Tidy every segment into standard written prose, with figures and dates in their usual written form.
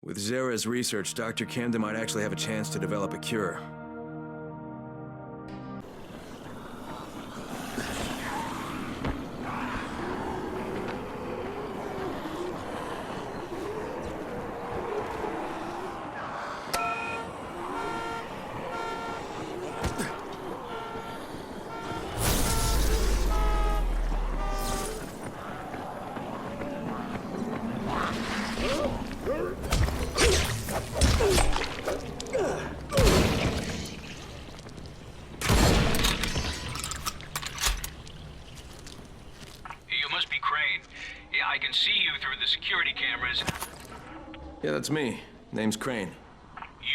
With Zere's research, Dr. Camden might actually have a chance to develop a cure. I can see you through the security cameras. Yeah, that's me. Name's Crane.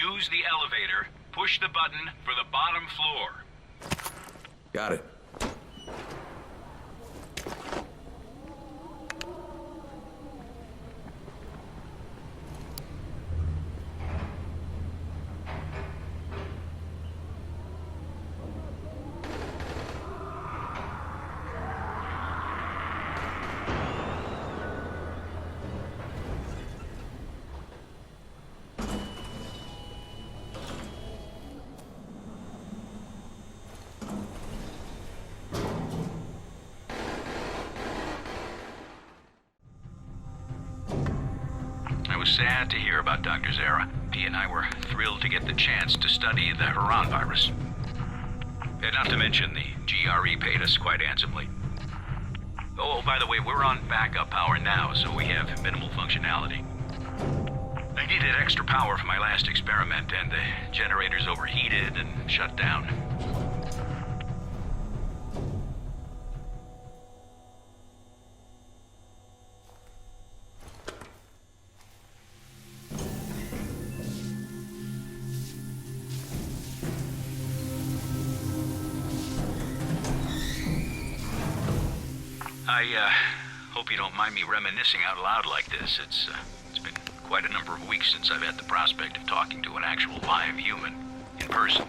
Use the elevator. Push the button for the bottom floor. Got it. I was sad to hear about Dr. Zere. He and I were thrilled to get the chance to study the Huron virus. And not to mention the GRE paid us quite handsomely. Oh, by the way, we're on backup power now, so we have minimal functionality. I needed extra power for my last experiment, and the generators overheated and shut down. I hope you don't mind me reminiscing out loud like this. It's been quite a number of weeks since I've had the prospect of talking to an actual live human in person.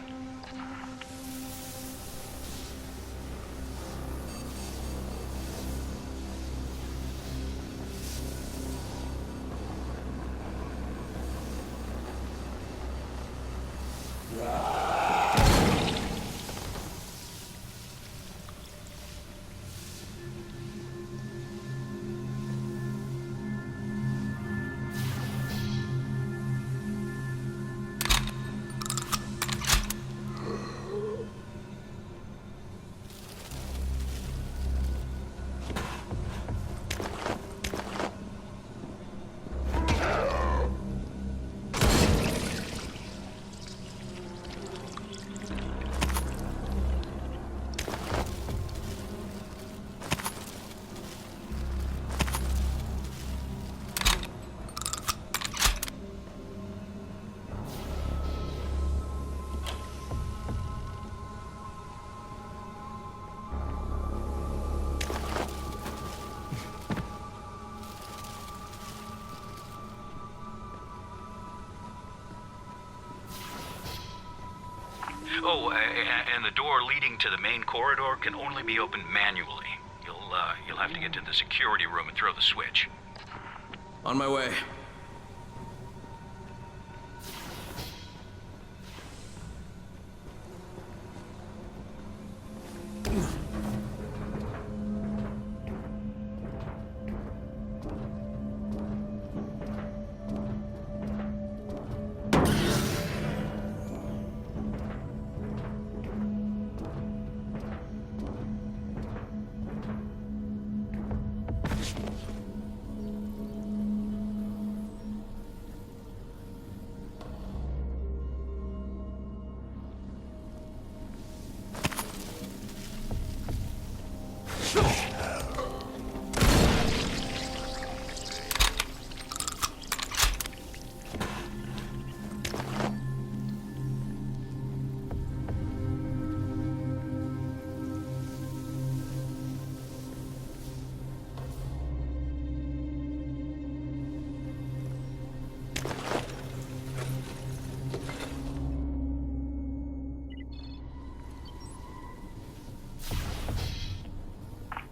Oh, and the door leading to the main corridor can only be opened manually. You'll have to get to the security room and throw the switch. On my way.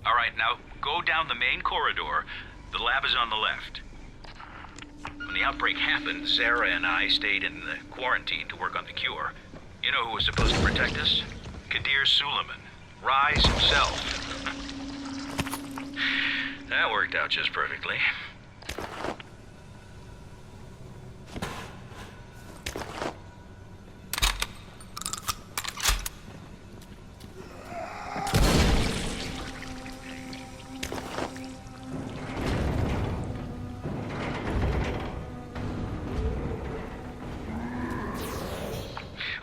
All right, now go down the main corridor. The lab is on the left. the outbreak happened, Zere and I stayed in the quarantine to work on the cure. You know who was supposed to protect us? Kadir Suleiman. Rise himself. That worked out just perfectly.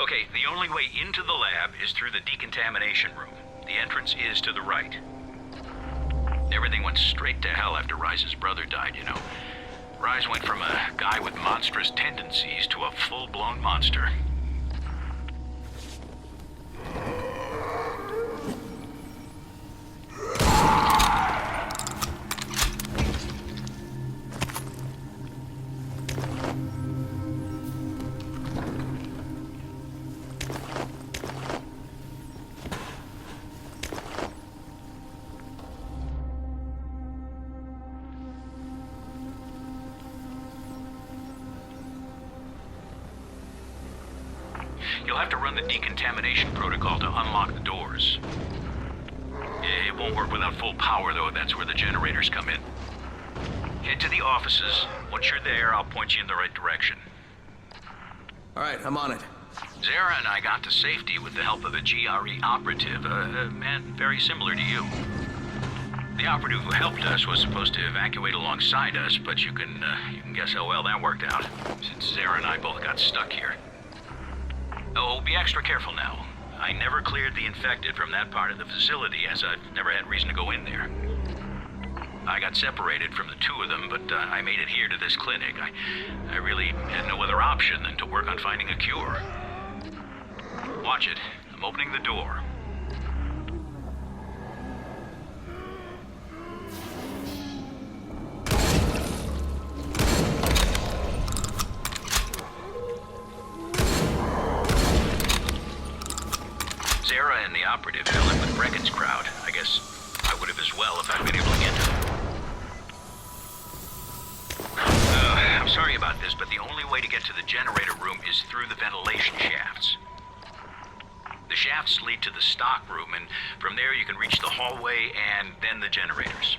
Okay, the only way into the lab is through the decontamination room. The entrance is to the right. Everything went straight to hell after Rise's brother died, you know. Rise went from a guy with monstrous tendencies to a full-blown monster. You'll have to run the decontamination protocol to unlock the doors. It won't work without full power, though. That's where the generators come in. Head to the offices. Once you're there, I'll point you in the right direction. All right, I'm on it. Zere and I got to safety with the help of a GRE operative, a man very similar to you. The operative who helped us was supposed to evacuate alongside us, but you can guess how well that worked out, since Zere and I both got stuck here. Oh, be extra careful now. I never cleared the infected from that part of the facility, as I've never had reason to go in there. I got separated from the two of them, but I made it here to this clinic. I really had no other option than to work on finding a cure. Watch it. I'm opening the door. Zere and the operative fell in with Brecken's crowd. I guess I would have as well if I'd been able to get to them. I'm sorry about this, but the only way to get to the generator room is through the ventilation shafts. The shafts lead to the stock room, and from there you can reach the hallway and then the generators.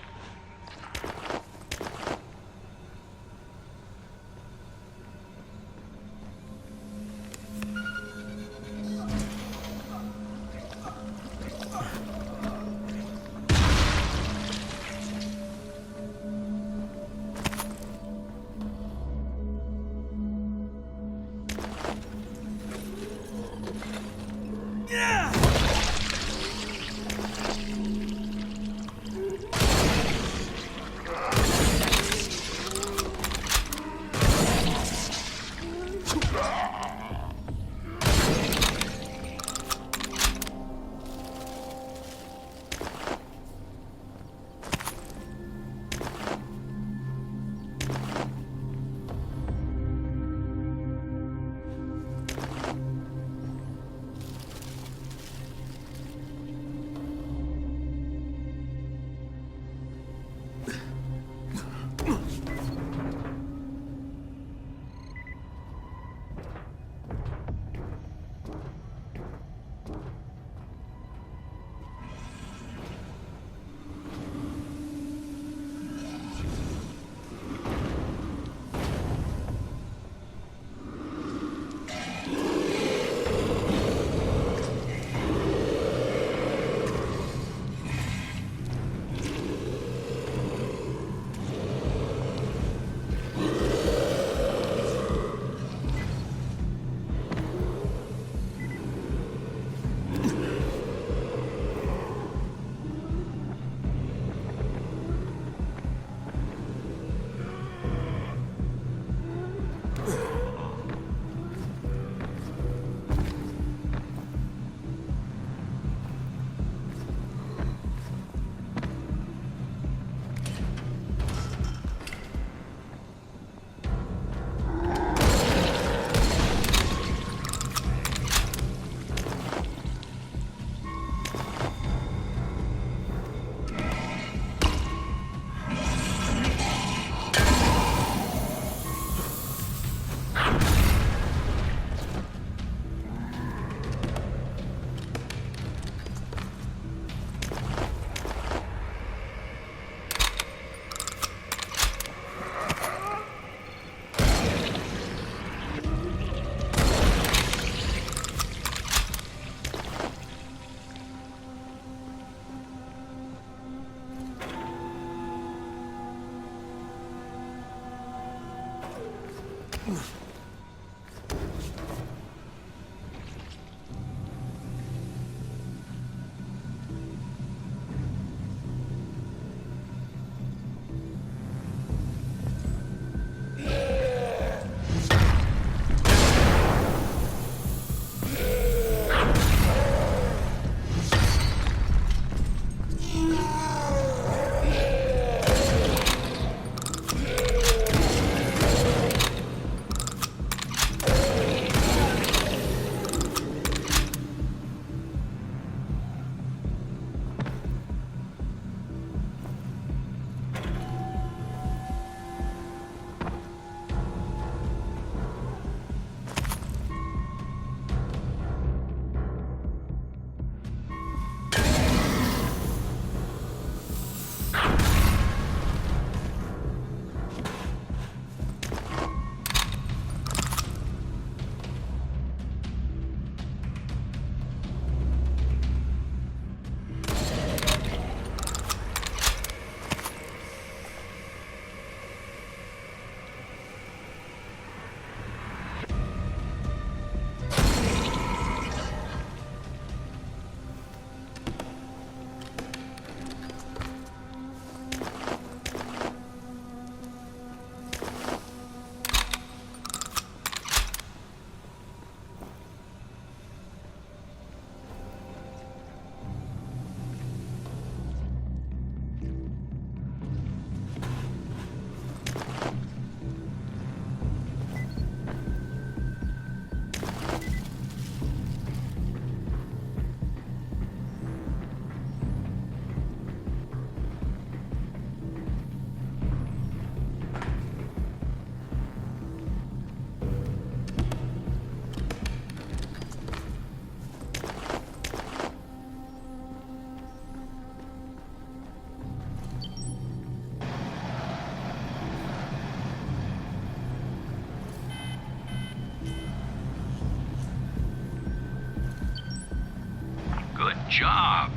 Good job.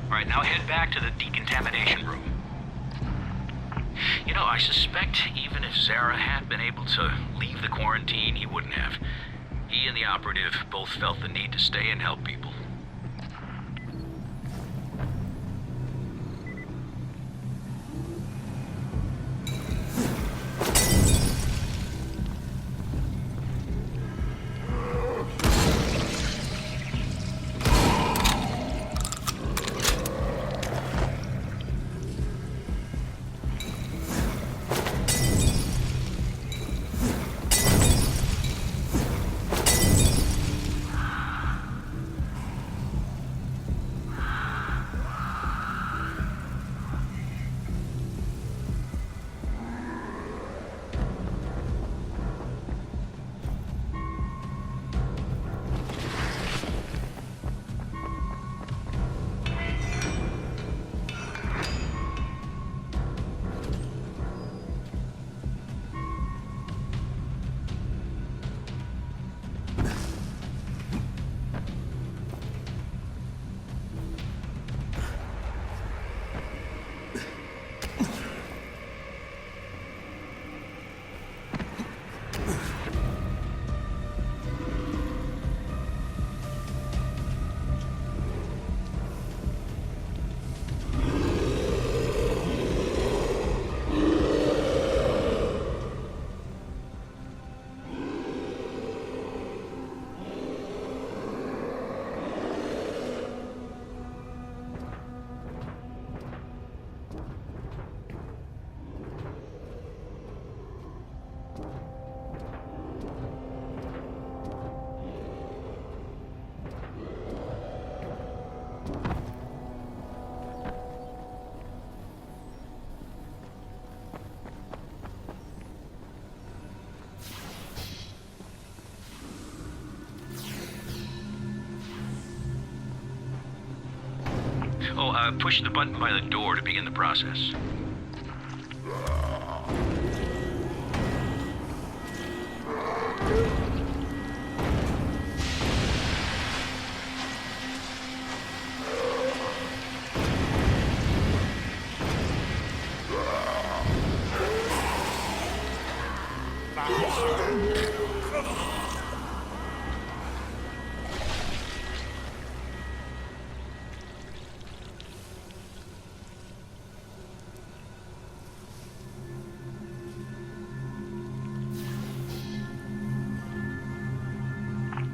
All right, now head back to the decontamination room. You know, I suspect even if Zere had been able to leave the quarantine, he wouldn't have. He and the operative both felt the need to stay and help people. Push the button by the door to begin the process.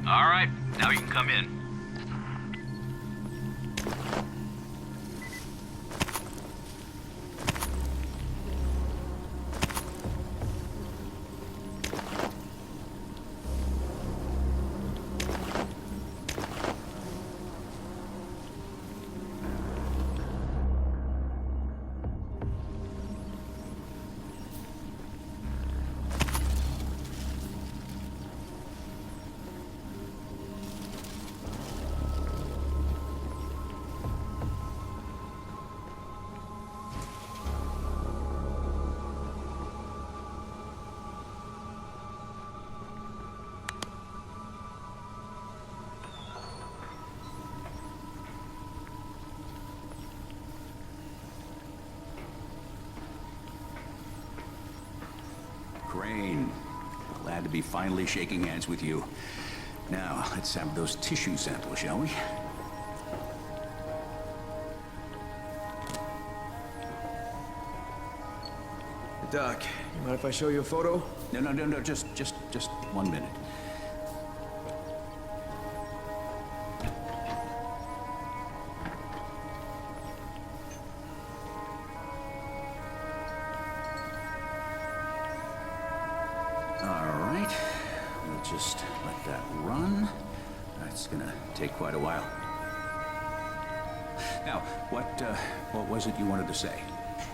All right, now you can come in. Crane, glad to be finally shaking hands with you. Now, let's have those tissue samples, shall we? Doc, you mind if I show you a photo? No, just 1 minute. All right, we'll just let that run. That's gonna take quite a while. Now, what was it you wanted to say?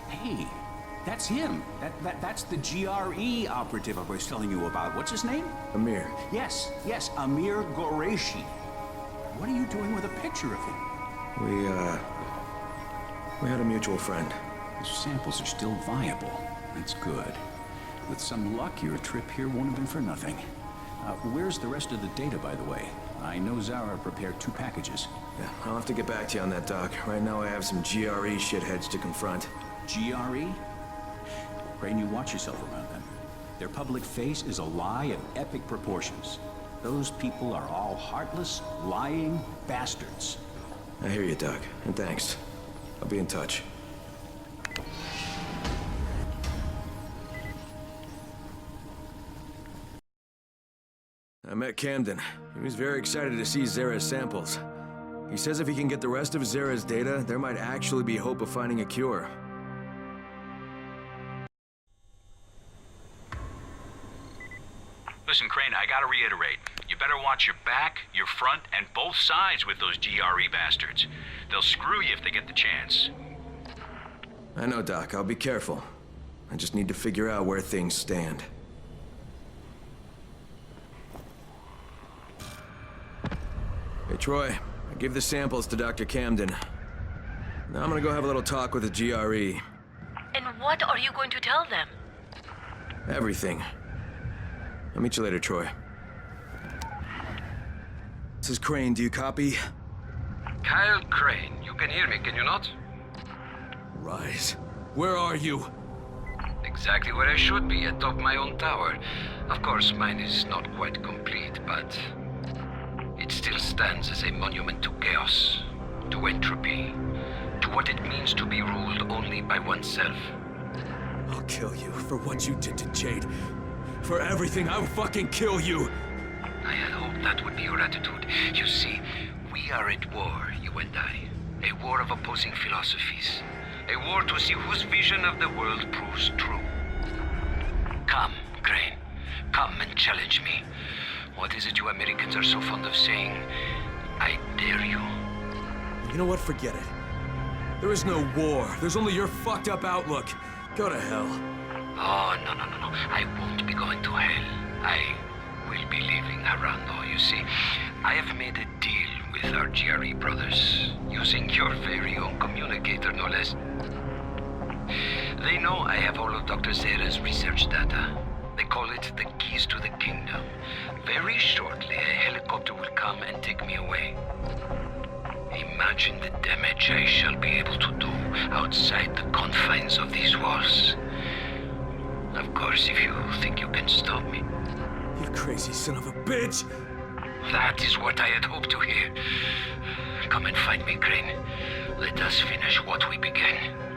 Hey, that's him. That's the GRE operative I was telling you about. What's his name? Amir. Yes, Amir Qureshi. What are you doing with a picture of him? We had a mutual friend. The samples are still viable. That's good. With some luck, your trip here won't have been for nothing. Where's the rest of the data, by the way? I know Zere prepared 2 packages. Yeah, I'll have to get back to you on that, Doc. Right now I have some GRE shitheads to confront. GRE? Crane, you watch yourself around them. Their public face is a lie of epic proportions. Those people are all heartless, lying bastards. I hear you, Doc, and thanks. I'll be in touch. I met Camden. He was very excited to see Zere's samples. He says if he can get the rest of Zere's data, there might actually be hope of finding a cure. Listen, Crane, I gotta reiterate. You better watch your back, your front, and both sides with those GRE bastards. They'll screw you if they get the chance. I know, Doc. I'll be careful. I just need to figure out where things stand. Hey, Troy. I gave the samples to Dr. Camden. Now I'm gonna go have a little talk with the GRE. And what are you going to tell them? Everything. I'll meet you later, Troy. This is Crane. Do you copy? Kyle Crane, you can hear me, can you not? Rise. Where are you? Exactly where I should be, atop my own tower. Of course, mine is not quite complete, but it still stands as a monument to chaos, to entropy, to what it means to be ruled only by oneself. I'll kill you for what you did to Jade. For everything, I will fucking kill you! I had hoped that would be your attitude. You see, we are at war, you and I. A war of opposing philosophies. A war to see whose vision of the world proves true. Come, Crane. Come and challenge me. What is it you Americans are so fond of saying? I dare you. You know what? Forget it. There is no war. There's only your fucked up outlook. Go to hell. Oh, no. I won't be going to hell. I will be leaving Arando. You see, I have made a deal with our GRE brothers, using your very own communicator, no less. They know I have all of Dr. Zere's research data. They call it the keys to the kingdom. Very shortly, a helicopter will come and take me away. Imagine the damage I shall be able to do outside the confines of these walls. Of Of course, if you think you can stop me. You crazy son of a bitch! That is what I had hoped to hear. Come and find me, Crane. Let us finish what we began.